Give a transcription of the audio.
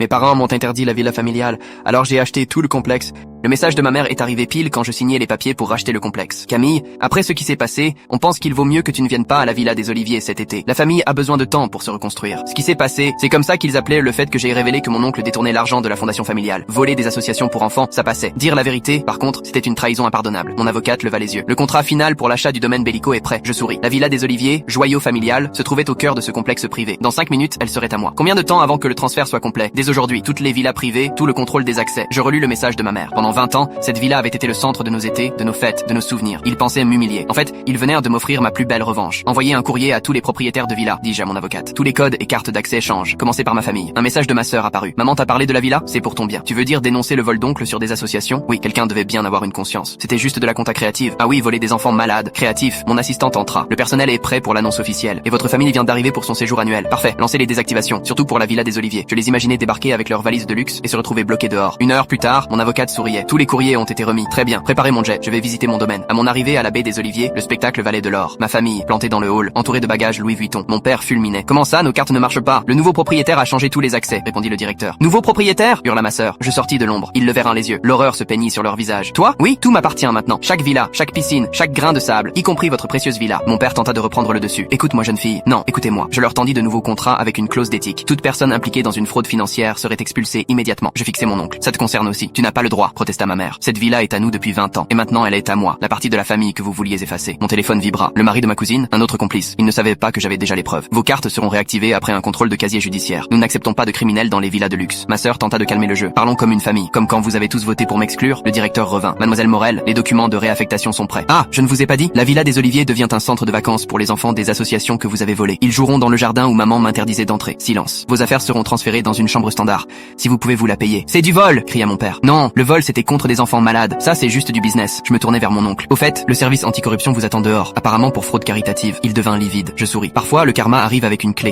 Mes parents m'ont interdit la villa familiale, alors j'ai acheté tout le complexe. Le message de ma mère est arrivé pile quand je signais les papiers pour racheter le complexe. Camille, après ce qui s'est passé, on pense qu'il vaut mieux que tu ne viennes pas à la villa des Oliviers cet été. La famille a besoin de temps pour se reconstruire. Ce qui s'est passé, c'est comme ça qu'ils appelaient le fait que j'ai révélé que mon oncle détournait l'argent de la fondation familiale. Voler des associations pour enfants, ça passait. Dire la vérité, par contre, c'était une trahison impardonnable. Mon avocate leva les yeux. Le contrat final pour l'achat du domaine Bellico est prêt. Je souris. La villa des Oliviers, joyau familial, se trouvait au cœur de ce complexe privé. Dans 5 minutes, elle serait à moi. Combien de temps avant que le transfert soit complet? Dès aujourd'hui, toutes les villas privées, tout le contrôle des accès. Je relus le message de ma mère. Pendant 20 ans, cette villa avait été le centre de nos étés, de nos fêtes, de nos souvenirs. Ils pensaient m'humilier. En fait, ils venaient de m'offrir ma plus belle revanche. Envoyer un courrier à tous les propriétaires de villa, dis-je à mon avocate. Tous les codes et cartes d'accès changent. Commencez par ma famille. Un message de ma sœur apparut. Maman t'a parlé de la villa? C'est pour ton bien. Tu veux dire dénoncer le vol d'oncle sur des associations? Oui, quelqu'un devait bien avoir une conscience. C'était juste de la compta créative. Ah oui, voler des enfants malades. Créatif. Mon assistante entra. Le personnel est prêt pour l'annonce officielle. Et votre famille vient d'arriver pour son séjour annuel. Parfait. Lancez les désactivations. Surtout pour la villa des Oliviers. Je les imaginais débarquer avec leurs valises de luxe et se retrouver bloqués dehors. 1 heure plus tard, mon avocate souriait. Tous les courriers ont été remis. Très bien. Préparez mon jet. Je vais visiter mon domaine. À mon arrivée à la baie des Oliviers, le spectacle valait de l'or. Ma famille, plantée dans le hall, entourée de bagages Louis Vuitton. Mon père fulminait. Comment ça, nos cartes ne marchent pas? Le nouveau propriétaire a changé tous les accès, répondit le directeur. Nouveau propriétaire? Hurla ma sœur. Je sortis de l'ombre. Ils levèrent les yeux. L'horreur se peignit sur leur visage. Toi? Oui, tout m'appartient maintenant. Chaque villa, chaque piscine, chaque grain de sable, y compris votre précieuse villa. Mon père tenta de reprendre le dessus. Écoute-moi, jeune fille. Non, écoutez-moi. Je leur tendis de nouveaux contrats avec une clause d'éthique. Toute personne impliquée dans une fraude financière serait expulsée immédiatement. Je fixai mon oncle. Ça te concerne aussi. Tu n'as pas le droit, protesta ma mère. Cette villa est à nous depuis 20 ans. Et maintenant, elle est à moi. La partie de la famille que vous vouliez effacer. Mon téléphone vibra. Le mari de ma cousine, un autre complice. Il ne savait pas que j'avais déjà les preuves. Vos cartes seront réactivées après un contrôle de casier judiciaire. Nous n'acceptons pas de criminels dans les villas de luxe. Ma sœur tenta de calmer le jeu. Parlons comme une famille. Comme quand vous avez tous voté pour m'exclure, le directeur revint. Mademoiselle Morel, les documents de réaffectation sont prêts. Ah, je ne vous ai pas dit? La villa des Oliviers devient un centre de vacances pour les enfants des associations que vous avez volées. Ils joueront dans le jardin où maman m'interdisait d'entrer. Silence. Vos affaires seront transférées dans une chambre standard. Si vous pouvez vous la payer. C'est du vol! Cria mon père. Non, le vol c'était contre des enfants malades. Ça c'est juste du business. Je me tournai vers mon oncle. Au fait, le service anticorruption vous attend dehors. Apparemment pour fraude caritative. Il devint livide. Je souris. Parfois, le karma arrive avec une clé.